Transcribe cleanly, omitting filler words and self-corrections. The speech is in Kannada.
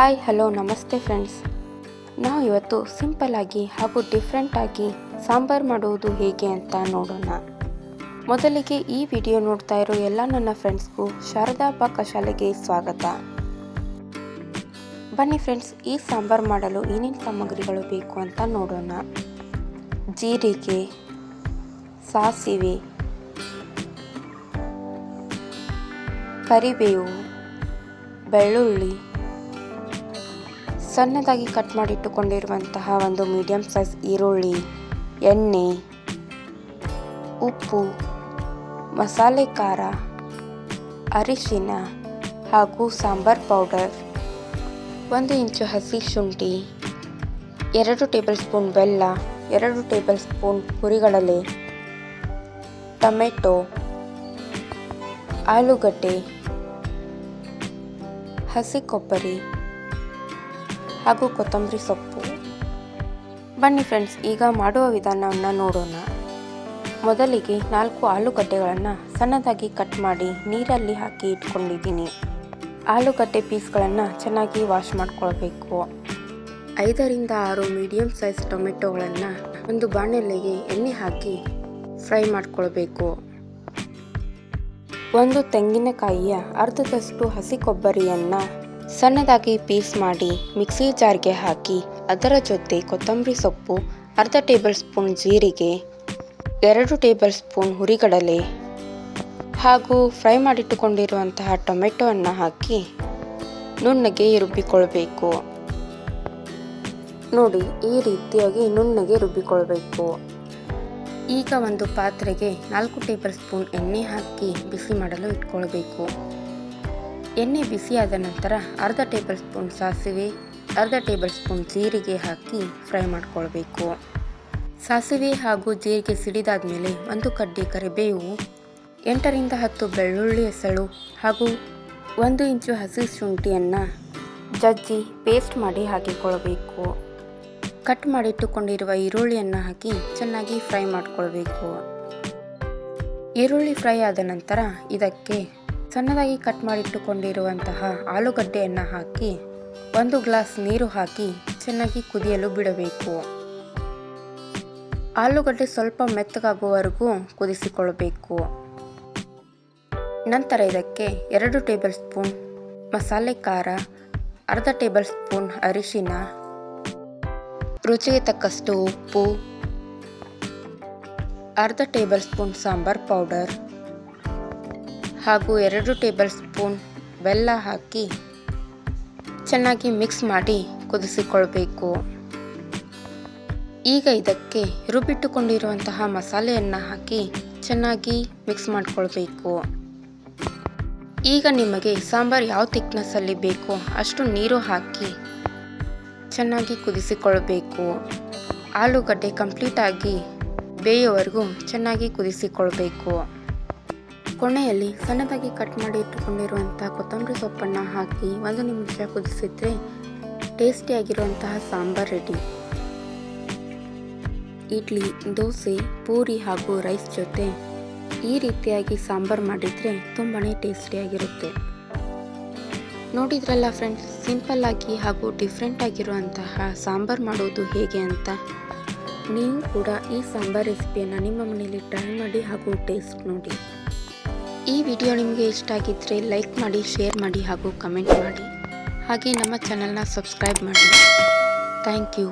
ಹಾಯ್ ಹಲೋ ನಮಸ್ತೆ ಫ್ರೆಂಡ್ಸ್. ನಾವು ಇವತ್ತು ಸಿಂಪಲ್ಲಾಗಿ ಹಾಗೂ ಡಿಫ್ರೆಂಟಾಗಿ ಸಾಂಬಾರು ಮಾಡುವುದು ಹೇಗೆ ಅಂತ ನೋಡೋಣ. ಮೊದಲಿಗೆ ಈ ವಿಡಿಯೋ ನೋಡ್ತಾ ಇರೋ ಎಲ್ಲ ನನ್ನ ಫ್ರೆಂಡ್ಸ್ಗೂ ಶಾರದಾ ಪಾಕಶಾಲೆಗೆ ಸ್ವಾಗತ. ಬನ್ನಿ ಫ್ರೆಂಡ್ಸ್, ಈ ಸಾಂಬಾರು ಮಾಡಲು ಏನೇನು ಸಾಮಗ್ರಿಗಳು ಬೇಕು ಅಂತ ನೋಡೋಣ. ಜೀರಿಗೆ, ಸಾಸಿವೆ, ಕರಿಬೇವು, ಬೆಳ್ಳುಳ್ಳಿ, ಸಣ್ಣದಾಗಿ ಕಟ್ ಮಾಡಿಟ್ಟುಕೊಂಡಿರುವಂತಹ ಒಂದು ಮೀಡಿಯಂ ಸೈಜ್ ಈರುಳ್ಳಿ, ಎಣ್ಣೆ, ಉಪ್ಪು, ಮಸಾಲೆ ಖಾರ, ಅರಿಶಿನ ಹಾಗೂ ಸಾಂಬಾರ್ ಪೌಡರ್, 1 ಇಂಚು ಹಸಿ ಶುಂಠಿ, 2 ಟೇಬಲ್ ಸ್ಪೂನ್ ಬೆಲ್ಲ, 2 ಟೇಬಲ್ ಸ್ಪೂನ್ ಹುರಿಗಡಲೆ, ಟೊಮೆಟೊ, ಆಲೂಗಡ್ಡೆ, ಹಸಿ ಕೊಬ್ಬರಿ ಹಾಗೂ ಕೊತ್ತಂಬರಿ ಸೊಪ್ಪು. ಬನ್ನಿ ಫ್ರೆಂಡ್ಸ್, ಈಗ ಮಾಡುವ ವಿಧಾನವನ್ನು ನೋಡೋಣ. ಮೊದಲಿಗೆ 4 ಆಲೂಗಡ್ಡೆಗಳನ್ನು ಸಣ್ಣದಾಗಿ ಕಟ್ ಮಾಡಿ ನೀರಲ್ಲಿ ಹಾಕಿ ಇಟ್ಕೊಂಡಿದ್ದೀನಿ. ಆಲೂಗಡ್ಡೆ ಪೀಸ್ಗಳನ್ನು ಚೆನ್ನಾಗಿ ವಾಶ್ ಮಾಡ್ಕೊಳ್ಬೇಕು. 5 ರಿಂದ 6 ಮೀಡಿಯಂ ಸೈಜ್ ಟೊಮೆಟೊಗಳನ್ನು ಒಂದು ಬಾಣಲೆಗೆ ಎಣ್ಣೆ ಹಾಕಿ ಫ್ರೈ ಮಾಡ್ಕೊಳ್ಬೇಕು. 1 ತೆಂಗಿನಕಾಯಿಯ ಅರ್ಧದಷ್ಟು ಹಸಿ ಕೊಬ್ಬರಿಯನ್ನು ಸಣ್ಣದಾಗಿ ಪೀಸ್ ಮಾಡಿ ಮಿಕ್ಸಿ ಜಾರ್ಗೆ ಹಾಕಿ ಅದರ ಜೊತೆ ಕೊತ್ತಂಬರಿ ಸೊಪ್ಪು, ಅರ್ಧ ಟೇಬಲ್ ಸ್ಪೂನ್ ಜೀರಿಗೆ, 2 ಟೇಬಲ್ ಸ್ಪೂನ್ ಹುರಿಗಡಲೆ ಹಾಗೂ ಫ್ರೈ ಮಾಡಿಟ್ಟುಕೊಂಡಿರುವಂತಹ ಟೊಮೆಟೊವನ್ನು ಹಾಕಿ ನುಣ್ಣಗೆ ರುಬ್ಬಿಕೊಳ್ಬೇಕು. ನೋಡಿ, ಈ ರೀತಿಯಾಗಿ ನುಣ್ಣಗೆ ರುಬ್ಬಿಕೊಳ್ಬೇಕು. ಈಗ ಒಂದು ಪಾತ್ರೆಗೆ 4 ಟೇಬಲ್ ಸ್ಪೂನ್ ಎಣ್ಣೆ ಹಾಕಿ ಬಿಸಿ ಮಾಡಲು ಇಟ್ಕೊಳ್ಬೇಕು. ಎಣ್ಣೆ ಬಿಸಿಯಾದ ನಂತರ ಅರ್ಧ ಟೇಬಲ್ ಸ್ಪೂನ್ ಸಾಸಿವೆ, ಅರ್ಧ ಟೇಬಲ್ ಸ್ಪೂನ್ ಜೀರಿಗೆ ಹಾಕಿ ಫ್ರೈ ಮಾಡ್ಕೊಳ್ಬೇಕು. ಸಾಸಿವೆ ಹಾಗೂ ಜೀರಿಗೆ ಸಿಡಿದಾದ ಮೇಲೆ 1 ಕಡ್ಡಿ ಕರಿಬೇವು, 8 ರಿಂದ 10 ಬೆಳ್ಳುಳ್ಳಿ ಎಸಳು ಹಾಗೂ 1 ಇಂಚು ಹಸಿ ಶುಂಠಿಯನ್ನು ಜಜ್ಜಿ ಪೇಸ್ಟ್ ಮಾಡಿ ಹಾಕಿಕೊಳ್ಬೇಕು. ಕಟ್ ಮಾಡಿಟ್ಟುಕೊಂಡಿರುವ ಈರುಳ್ಳಿಯನ್ನು ಹಾಕಿ ಚೆನ್ನಾಗಿ ಫ್ರೈ ಮಾಡ್ಕೊಳ್ಬೇಕು. ಈರುಳ್ಳಿ ಫ್ರೈ ಆದ ನಂತರ ಇದಕ್ಕೆ ಸಣ್ಣದಾಗಿ ಕಟ್ ಮಾಡಿಟ್ಟುಕೊಂಡಿರುವಂತಹ ಆಲೂಗಡ್ಡೆಯನ್ನು ಹಾಕಿ 1 ಗ್ಲಾಸ್ ನೀರು ಹಾಕಿ ಚೆನ್ನಾಗಿ ಕುದಿಯಲು ಬಿಡಬೇಕು. ಆಲೂಗಡ್ಡೆ ಸ್ವಲ್ಪ ಮೆತ್ತಗಾಗುವವರೆಗೂ ಕುದಿಸಿಕೊಳ್ಳಬೇಕು. ನಂತರ ಇದಕ್ಕೆ 2 ಟೇಬಲ್ ಸ್ಪೂನ್ ಮಸಾಲೆ ಖಾರ, ಅರ್ಧ ಟೇಬಲ್ ಸ್ಪೂನ್ ಅರಿಶಿನ, ರುಚಿಗೆ ತಕ್ಕಷ್ಟು ಉಪ್ಪು, ಅರ್ಧ ಟೇಬಲ್ ಸ್ಪೂನ್ ಸಾಂಬಾರ್ ಪೌಡರ್ ಹಾಗೂ 2 ಟೇಬಲ್ ಸ್ಪೂನ್ ಬೆಲ್ಲ ಹಾಕಿ ಚೆನ್ನಾಗಿ ಮಿಕ್ಸ್ ಮಾಡಿ ಕುದಿಸಿಕೊಳ್ಬೇಕು. ಈಗ ಇದಕ್ಕೆ ರುಬ್ಬಿಟ್ಟುಕೊಂಡಿರುವಂತಹ ಮಸಾಲೆಯನ್ನು ಹಾಕಿ ಚೆನ್ನಾಗಿ ಮಿಕ್ಸ್ ಮಾಡಿಕೊಳ್ಬೇಕು. ಈಗ ನಿಮಗೆ ಸಾಂಬಾರು ಯಾವ ಥಿಕ್ನೆಸ್ಸಲ್ಲಿ ಬೇಕೋ ಅಷ್ಟು ನೀರು ಹಾಕಿ ಚೆನ್ನಾಗಿ ಕುದಿಸಿಕೊಳ್ಬೇಕು. ಆಲೂಗಡ್ಡೆ ಕಂಪ್ಲೀಟಾಗಿ ಬೇಯೋವರೆಗೂ ಚೆನ್ನಾಗಿ ಕುದಿಸಿಕೊಳ್ಬೇಕು. ಕೊನೆಯಲ್ಲಿ ಸಣ್ಣದಾಗಿ ಕಟ್ ಮಾಡಿ ಇಟ್ಟುಕೊಂಡಿರುವಂಥ ಕೊತ್ತಂಬರಿ ಸೊಪ್ಪನ್ನು ಹಾಕಿ 1 ನಿಮಿಷ ಕುದಿಸಿದ್ರೆ ಟೇಸ್ಟಿಯಾಗಿರುವಂತಹ ಸಾಂಬಾರ್ ರೆಡಿ. ಇಡ್ಲಿ, ದೋಸೆ, ಪೂರಿ ಹಾಗೂ ರೈಸ್ ಜೊತೆ ಈ ರೀತಿಯಾಗಿ ಸಾಂಬಾರು ಮಾಡಿದರೆ ತುಂಬಾ ಟೇಸ್ಟಿಯಾಗಿರುತ್ತೆ. ನೋಡಿದ್ರಲ್ಲ ಫ್ರೆಂಡ್ಸ್, ಸಿಂಪಲ್ಲಾಗಿ ಹಾಗೂ ಡಿಫ್ರೆಂಟ್ ಆಗಿರುವಂತಹ ಸಾಂಬಾರು ಮಾಡೋದು ಹೇಗೆ ಅಂತ. ನೀವು ಕೂಡ ಈ ಸಾಂಬಾರ್ ರೆಸಿಪಿಯನ್ನು ನಿಮ್ಮ ಮನೆಯಲ್ಲಿ ಟ್ರೈ ಮಾಡಿ ಹಾಗೂ ಟೇಸ್ಟ್ ನೋಡಿ. ಈ ವಿಡಿಯೋ ನಿಮಗೆ ಇಷ್ಟ ಆಗಿದ್ದರೆ ಲೈಕ್ ಮಾಡಿ, ಶೇರ್ ಮಾಡಿ ಹಾಗೂ ಕಮೆಂಟ್ ಮಾಡಿ. ಹಾಗೆ ನಮ್ಮ ಚಾನಲ್ನ ಸಬ್ಸ್ಕ್ರೈಬ್ ಮಾಡಿ. Thank you.